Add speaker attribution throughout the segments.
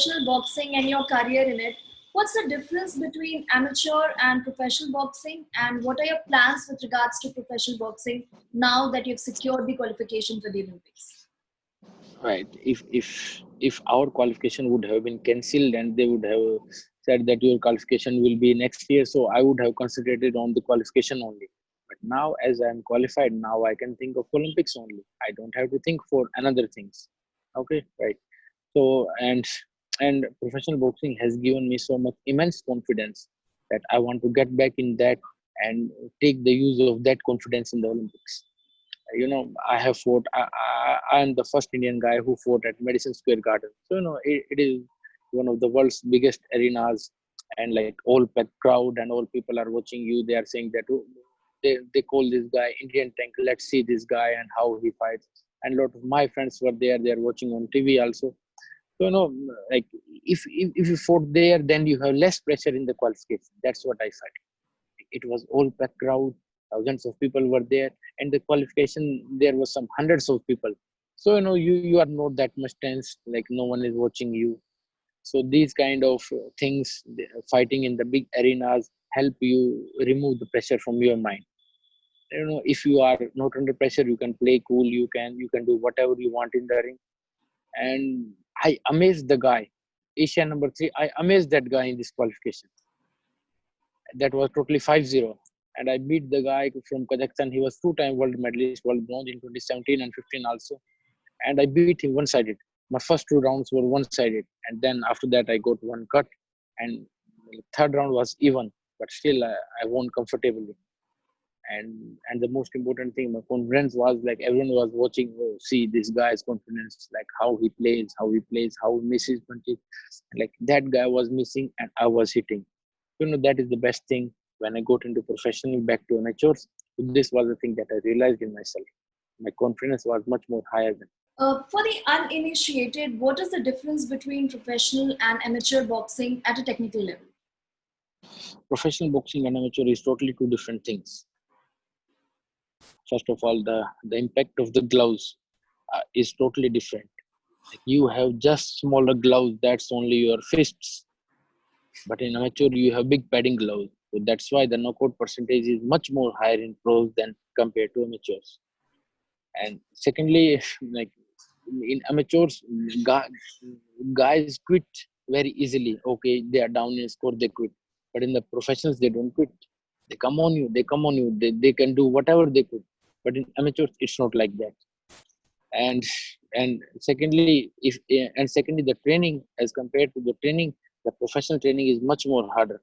Speaker 1: professional boxing and your career in it, what's the difference between amateur and professional boxing, and what are your plans with regards to professional boxing now that you've secured the qualification for the Olympics?
Speaker 2: Right. If our qualification would have been cancelled and they would have said that your qualification will be next year, so I would have concentrated on the qualification only. But now, as I am qualified, now I can think of Olympics only. I don't have to think for another things. Okay, right. So and professional boxing has given me so much immense confidence that I want to get back in that and take the use of that confidence in the Olympics. I have fought. I'm the first Indian guy who fought at Madison Square Garden. So it is one of the world's biggest arenas, and like all packed crowd and all people are watching you. They are saying that, "Oh, they call this guy Indian Tank. Let's see this guy and how he fights." And a lot of my friends were there. They are watching on TV also. So like if you fought there, then you have less pressure in the qualification. That's what I felt. It was all packed crowd, thousands of people were there, and the qualification there was some hundreds of people. So you are not that much tense, like no one is watching you. So these kind of things, fighting in the big arenas, help you remove the pressure from your mind. If you are not under pressure, you can play cool, you can do whatever you want in the ring. And I amazed the guy, Asia number 3. I amazed that guy in this qualification. That was totally 5-0. And I beat the guy from Kazakhstan. He was two-time world medalist, world bronze in 2017 and 15 also. And I beat him one-sided. My first 2 rounds were one-sided. And then after that, I got one cut. And the third round was even. But still, I won comfortably. And the most important thing, my confidence was like everyone was watching. Oh, see this guy's confidence, like how he plays, how he misses punches. Like that guy was missing, and I was hitting. That is the best thing. When I got into professional back to amateurs, this was the thing that I realized in myself. My confidence was much more higher than.
Speaker 1: For the uninitiated, what is the difference between professional and amateur boxing at a technical level?
Speaker 2: Professional boxing and amateur is totally two different things. First of all, the impact of the gloves is totally different. Like you have just smaller gloves, that's only your fists. But in amateur, you have big padding gloves. So that's why the knockout percentage is much more higher in pros than compared to amateurs. And secondly, like in amateurs, guys quit very easily. Okay, they are down in score, they quit. But in the professionals, they don't quit. They come on you. They can do whatever they could. But in amateurs, it's not like that. And secondly, the training as compared to the training, the professional training is much more harder.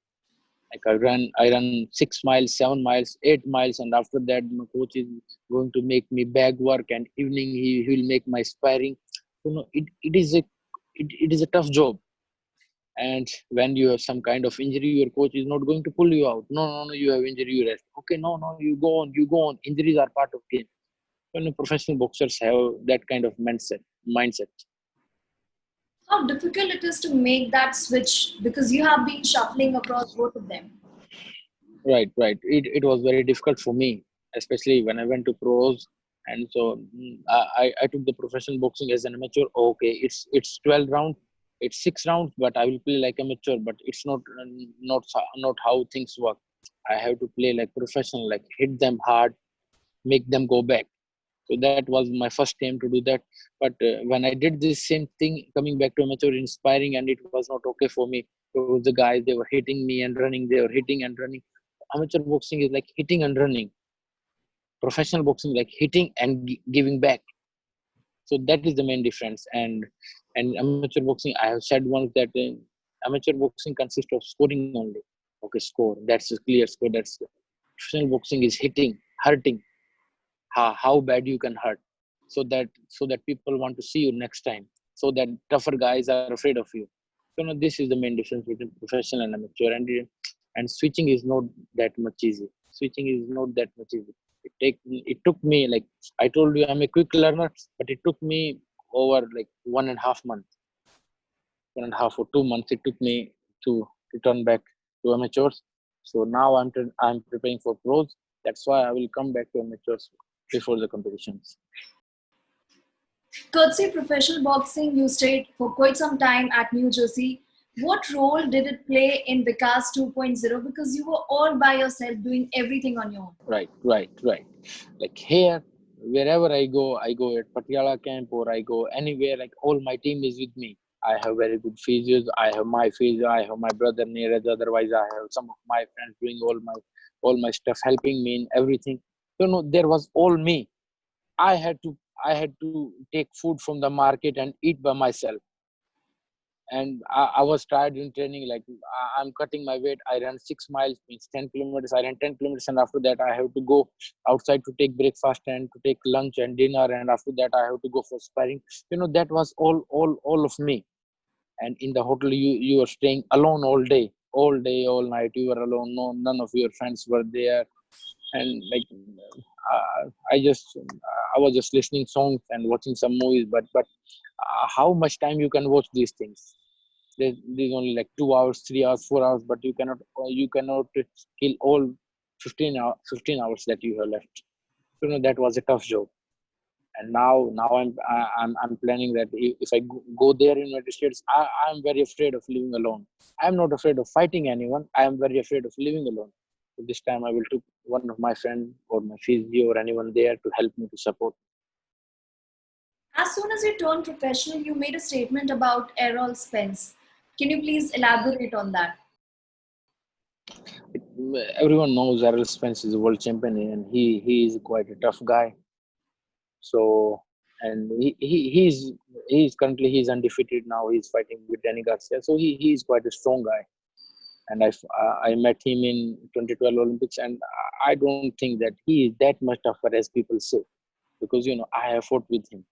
Speaker 2: Like I run 6 miles, 7 miles, 8 miles, and after that my coach is going to make me bag work, and evening he will make my sparring. It is a tough job. And when you have some kind of injury, your coach is not going to pull you out. No, you have injury, you rest. Okay, no, you go on. Injuries are part of game. Professional boxers have that kind of mindset.
Speaker 1: How difficult it is to make that switch, because you have been shuffling across both of them?
Speaker 2: Right. It was very difficult for me, especially when I went to pros. And so I took the professional boxing as an amateur. Okay, it's 12 rounds, it's 6 rounds, but I will play like amateur. But it's not how things work. I have to play like professional, like hit them hard, make them go back. So that was my first aim to do that. But when I did this same thing, coming back to amateur, inspiring, and it was not okay for me. So the guys, they were hitting me and running. They were hitting and running. Amateur boxing is like hitting and running. Professional boxing like hitting and giving back. So that is the main difference. And amateur boxing, I have said once that amateur boxing consists of scoring only. Okay, score. That's a clear score. That's professional boxing is hitting, hurting. How bad you can hurt, so that people want to see you next time. So that tougher guys are afraid of you. This is the main difference between professional and amateur. And switching is not that much easy. Switching is not that much easy. It took me, like I told you, I'm a quick learner, but it took me over like 1.5 months, 1.5 or 2 months. It took me to return back to amateurs. So now I'm preparing for pros. That's why I will come back to amateurs before the competitions.
Speaker 1: Courtesy professional boxing, you stayed for quite some time at New Jersey. What role did it play in Vikas 2.0? Because you were all by yourself doing everything on your own.
Speaker 2: Right. Like here, wherever I go at Patiala camp or I go anywhere, like all my team is with me. I have very good physios. I have my physio. I have my brother Neeraj. Otherwise, I have some of my friends doing all my stuff, helping me in everything. There was all me. I had to I had to take food from the market and eat by myself. And I was tired in training. Like I'm cutting my weight. I run 6 miles, means 10 kilometers. I ran 10 kilometers, and after that I have to go outside to take breakfast and to take lunch and dinner. And after that I have to go for sparring. That was all of me. And in the hotel, you are staying alone all day, all night. You were alone. No, none of your friends were there. And like I was just listening songs and watching some movies. But how much time you can watch these things? There's only like 2 hours, 3 hours, 4 hours, but you cannot kill all 15 hours that you have left. That was a tough job. And now I'm planning that if I go there in United States, I'm very afraid of living alone. I'm not afraid of fighting anyone. I am very afraid of living alone. So this time I will take one of my friend or my physio or anyone there to help me to support.
Speaker 1: As soon as you turned professional, you made a statement about Errol Spence. Can you please elaborate on that?
Speaker 2: Everyone knows Errol Spence is a world champion, and he is quite a tough guy. So, and he's currently he's undefeated now. He's fighting with Danny Garcia. So he is quite a strong guy. And I met him in 2012 Olympics, and I don't think that he is that much tougher as people say, because I have fought with him.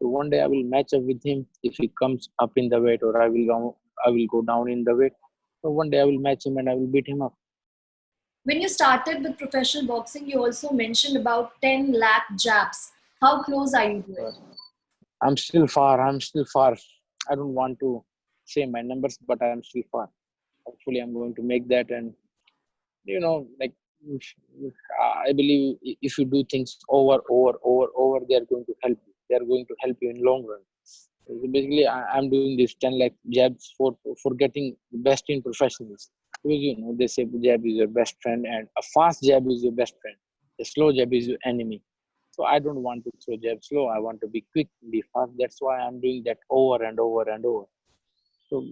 Speaker 2: So one day I will match up with him if he comes up in the weight, or I will go down in the weight. So one day I will match him and I will beat him up.
Speaker 1: When you started with professional boxing, you also mentioned about 10 lakh jabs. How close are you to it?
Speaker 2: I'm still far. I'm still far. I don't want to say my numbers, but I am still far. Hopefully, I'm going to make that. And like I believe if you do things over, they are going to help you. They are going to help you in long run. So basically, I'm doing this 10 lakh jabs for getting best in professionals. Because they say jab is your best friend, and a fast jab is your best friend. A slow jab is your enemy. So I don't want to throw jab slow. I want to be quick, be fast. That's why I'm doing that over and over and over. So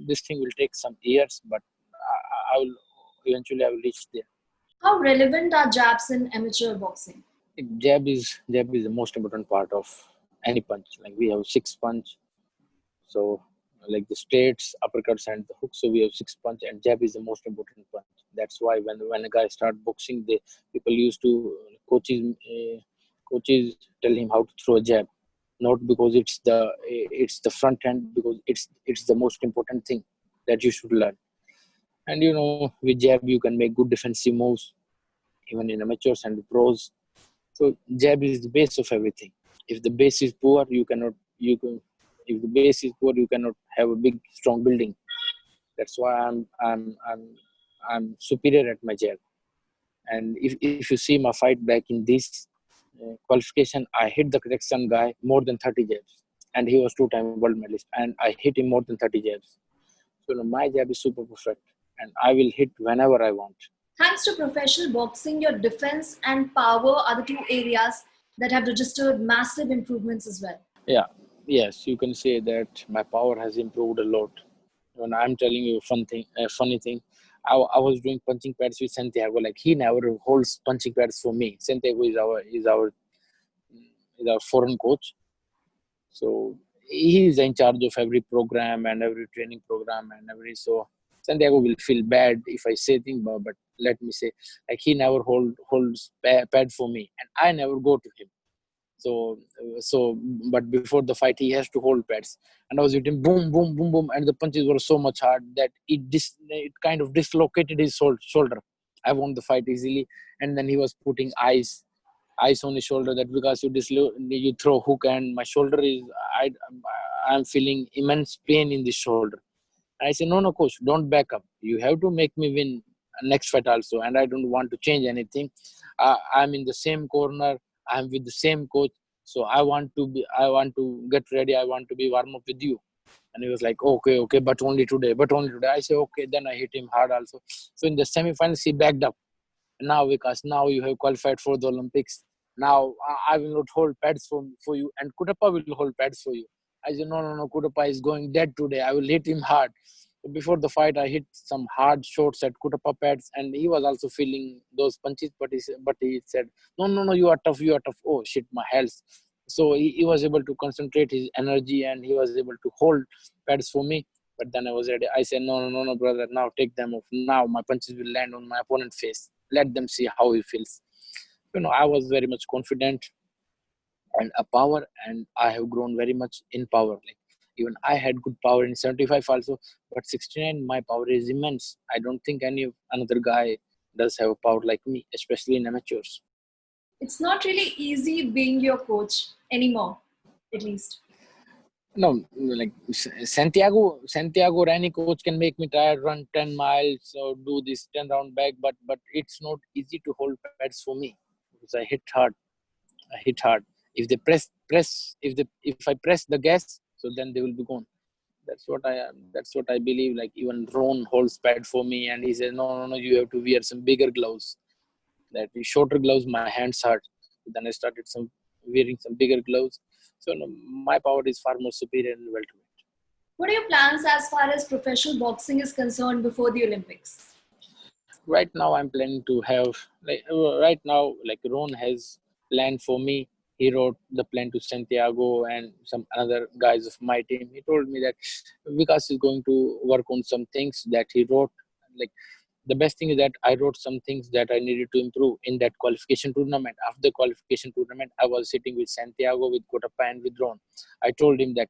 Speaker 2: this thing will take some years, but I will eventually I will reach there.
Speaker 1: How relevant are jabs in amateur boxing?
Speaker 2: Jab is the most important part of any punch. Like we have six punch, so like the straights, uppercuts, and the hooks. So we have six punch, and jab is the most important punch. That's why when a guy start boxing, they people used to coaches tell him how to throw a jab, not because it's the front hand, because it's the most important thing that you should learn. And with jab you can make good defensive moves even in amateurs and pros. So jab is the base of everything. If the base is poor, you can if the base is poor, you cannot have a big strong building. That's why I'm superior at my jab. And if you see my fight back in this qualification, I hit the Kazakhstan guy more than 30 jabs, and he was two-time world medalist, and I hit him more than 30 jabs. So my jab is super perfect, and I will hit whenever I want.
Speaker 1: Thanks to professional boxing, your defense and power are the two areas that have registered massive improvements as well.
Speaker 2: Yeah, yes, you can say that my power has improved a lot. When I'm telling you a funny thing, I was doing punching pads with Santiago. Like he never holds punching pads for me. Santiago is our foreign coach, so he is in charge of every program and every training program and every. So Santiago will feel bad if I say things, but let me say, like he never holds pad for me, and I never go to him. So but before the fight he has to hold pads, and I was hitting boom boom boom boom, and the punches were so much hard that it kind of dislocated his shoulder. I won the fight easily. And then he was putting ice on his shoulder, that because you throw hook and my shoulder is I I'm feeling immense pain in this shoulder. I say, no, coach, don't back up. You have to make me win next fight also. And I don't want to change anything. I'm in the same corner. I'm with the same coach. So I want to get ready. I want to be warm up with you. And he was like, okay, but only today, but only today. I say, okay. Then I hit him hard also. So in the semifinals, he backed up. Now, Vikas, now you have qualified for the Olympics. Now I will not hold pads for you, and Kutapa will hold pads for you. I said, no, Kutapa is going dead today. I will hit him hard. So before the fight, I hit some hard shots at Kutapa pads, and he was also feeling those punches. But he said, no, you are tough, you are tough. Oh shit, my health. So he was able to concentrate his energy, and he was able to hold pads for me. But then I was ready. I said, no, brother. Now take them off. Now my punches will land on my opponent's face. Let them see how he feels. I was very much confident and a power, and I have grown very much in power. Like even I had good power in 75 also, but 69 my power is immense. I don't think another guy does have a power like me, especially in amateurs.
Speaker 1: It's not really easy being your coach anymore, at least.
Speaker 2: No, like Santiago Rani coach can make me tired, run 10 miles or do this 10 round back, but it's not easy to hold pads for me because I hit hard. I hit hard. If they if I press the gas, so then they will be gone. That's what I believe. Like even Ron holds pad for me, and he says, no, you have to wear some bigger gloves. That is shorter gloves, my hands hurt. Then I started wearing some bigger gloves. So no, my power is far more superior in welterweight.
Speaker 1: What are your plans as far as professional boxing is concerned before the Olympics?
Speaker 2: Right now I'm planning to have right now, like Ron has planned for me. He wrote the plan to Santiago and some other guys of my team. He told me that Vikas is going to work on some things that he wrote. Like the best thing is that I wrote some things that I needed to improve in that qualification tournament. After the qualification tournament, I was sitting with Santiago, with Kotapa, and with Ron. I told him that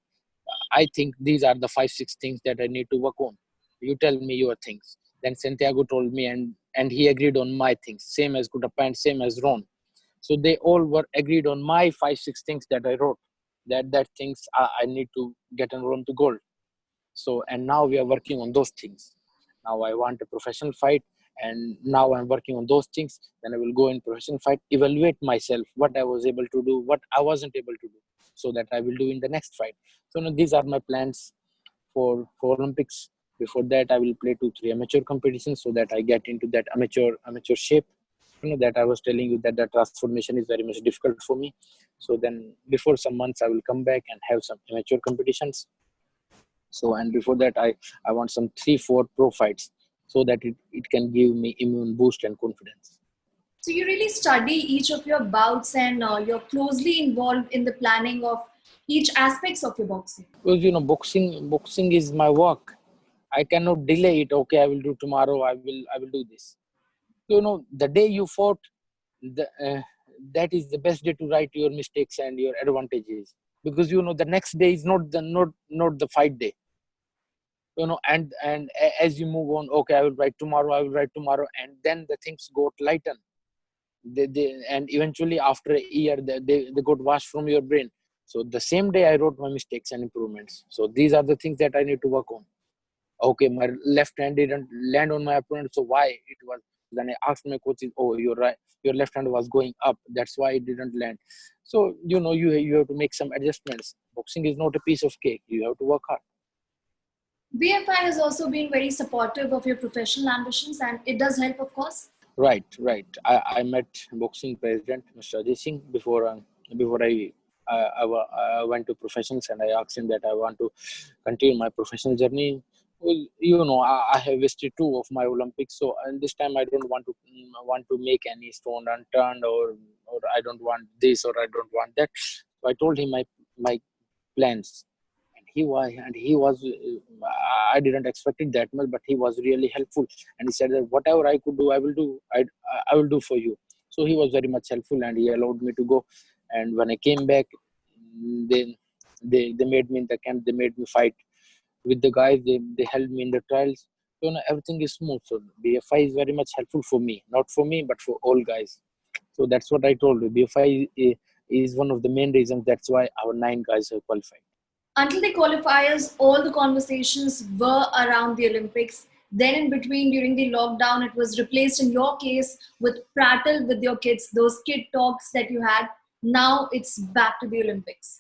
Speaker 2: I think these are the 5 6 things that I need to work on. You tell me your things. Then Santiago told me, and he agreed on my things, same as Kutapa and same as Ron. So they all were agreed on my 5 6 things that I wrote. That things I need to get and Ron to gold. So and now we are working on those things. Now I want a professional fight, and now I'm working on those things. Then I will go in professional fight, evaluate myself, what I was able to do, what I wasn't able to do, so that I will do in the next fight. So these are my plans for Olympics. Before that, I will play 2 3 amateur competitions so that I get into that amateur shape. That I was telling you that the transformation is very much difficult for me. So then before some months, I will come back and have some amateur competitions. So and before that, I want some 3 4 pro fights so that it can give me immune boost and confidence.
Speaker 1: So you really study each of your bouts and you're closely involved in the planning of each aspects of your boxing.
Speaker 2: Because boxing is my work. I cannot delay it. Okay, I will do tomorrow. I will do this. The day you fought, the, that is the best day to write your mistakes and your advantages, because the next day is not the fight day. As you move on, okay, I will write tomorrow, and then the things got lighten. And eventually after a year they got washed from your brain. So the same day I wrote my mistakes and improvements. So these are the things that I need to work on. Okay, my left hand didn't land on my opponent, so why it was. Then I asked my coaches, oh, you're right, your left hand was going up, that's why it didn't land. So you have to make some adjustments. Boxing is not a piece of cake, you have to work hard.
Speaker 1: BFI has also been very supportive of your professional ambitions, and it does help, of course.
Speaker 2: Right. I met boxing president Mr. Ajay Singh before I went to professions, and I asked him that I want to continue my professional journey. Well, I have wasted 2 of my Olympics, so and this time I don't want to make any stone unturned, or I don't want this or I don't want that. So I told him my plans, and he was I didn't expect it that much, but he was really helpful, and he said that whatever I could do, I will do for you. So he was very much helpful, and he allowed me to go. And when I came back, they they made me in the camp, they made me fight with the guys, they held me in the trials. So everything is smooth. So BFI is very much helpful for me, not for me but for all guys. So that's what I told you. BFI is one of the main reasons. That's why our 9 guys have qualified.
Speaker 1: Until the qualifiers, all the conversations were around the Olympics. Then, in between, during the lockdown, it was replaced in your case with prattle with your kids, those kid talks that you had. now it's back to the Olympics?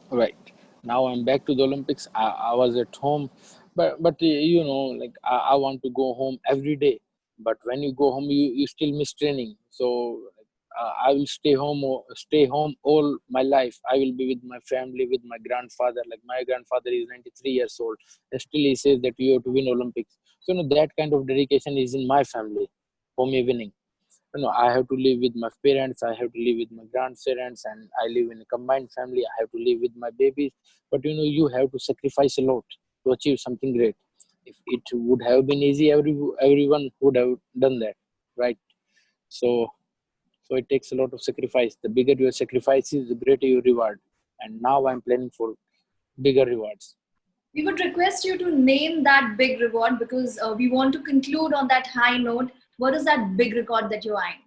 Speaker 2: Right. Now I'm back to the Olympics. I was at home, but you know, like I want to go home every day. But when you go home, you still miss training. So I will stay home all my life. I will be with my family, with my grandfather. Like my grandfather is 93 years old, and still he says that you have to win Olympics. So you know, that kind of dedication is in my family for me winning. You know, I have to live with my parents, I have to live with my grandparents, and I live in a combined family. I have to live with my babies. But you know, you have to sacrifice a lot to achieve something great. If it would have been easy, everyone would have done that, right? So so it takes a lot of sacrifice. The bigger your sacrifice is, the greater your reward. And now I'm planning for bigger rewards.
Speaker 1: We would request you to name that big reward because we want to conclude on that high note. What is that big record that you're eyeing?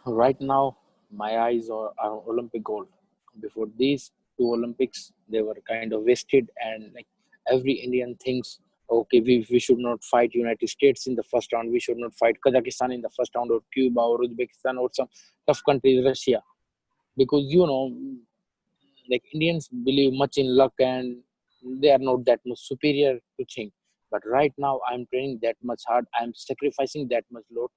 Speaker 2: Right now, my eyes are on Olympic gold. Before these two Olympics, they were kind of wasted, and like every Indian thinks, okay, we should not fight United States in the first round. We should not fight Kazakhstan in the first round, or Cuba, or Uzbekistan, or some tough countries, Russia, because you know, like Indians believe much in luck, and they are not that much superior to think. But right now, I'm training that much hard. I'm sacrificing that much load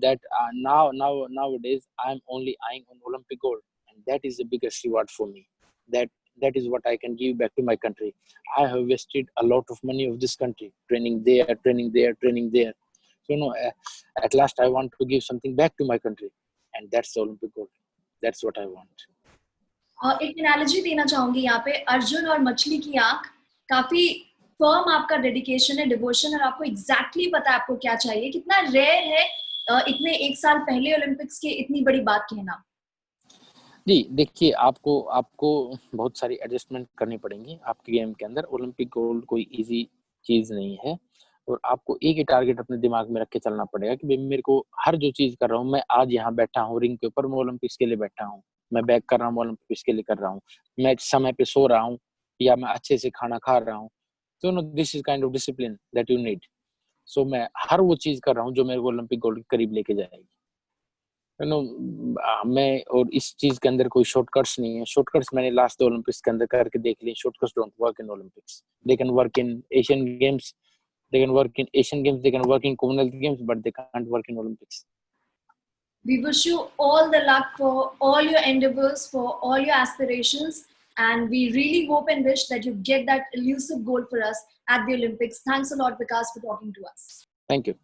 Speaker 2: that nowadays I'm only eyeing on Olympic gold, and that is the biggest reward for me. That that is what I can give back to my country. I have wasted a lot of money of this country, training there, training there, training there. So you know, at last I want to give something back to my country, and that's the Olympic gold. That's what I want.
Speaker 1: एक analogy देना चाहूंगी यहाँ पे, अर्जुन और मछली की आंख. काफी फर्म आपका डेडिकेशन है, डिवोशन, और आपको एग्जैक्टली पता है आपको क्या चाहिए. कितना रेयर है इतने एक साल पहले ओलंपिक्स के इतनी बड़ी बात कहना.
Speaker 2: जी, देखिए आपको आपको बहुत सारी एडजस्टमेंट करनी पड़ेंगी आपके गेम के अंदर। ओलंपिक गोल्ड कोई ईज़ी चीज़ नहीं है, और आपको एक ही टारगेट अपने दिमाग में रख के चलना पड़ेगा कि भई मेरे को हर जो चीज़ कर रहा हूँ, मैं आज यहाँ बैठा हूँ रिंग के ऊपर, मैं ओलंपिक्स के लिए बैठा हूँ। मैं बैक कर रहा हूँ, ओलंपिक्स के लिए कर रहा हूँ। मैं समय पे सो रहा हूँ, या मैं अच्छे से खाना खा रहा हूँ। तो no this is kind of discipline that you need. So मैं हर वो चीज़ कर रहा हूँ जो मेरे को ओलंपिक गोल्ड के करीब लेके जाएगी। यू नो, मैं और इस चीज के अंदर कोई शॉर्टकट्स नहीं है। शॉर्टकट्स मैंने लास्ट दो ओलंपिक्स के अंदर करके देख लिए। Shortcuts don't work in Olympics. They can work in Asian games, they can work in commonwealth games, but they can't work in Olympics.
Speaker 1: We wish you all the luck for all your endeavors, for all your aspirations, and we really hope and wish that you get that elusive goal for us at the Olympics. Thanks a lot, Vikas, for talking to us.
Speaker 2: Thank you.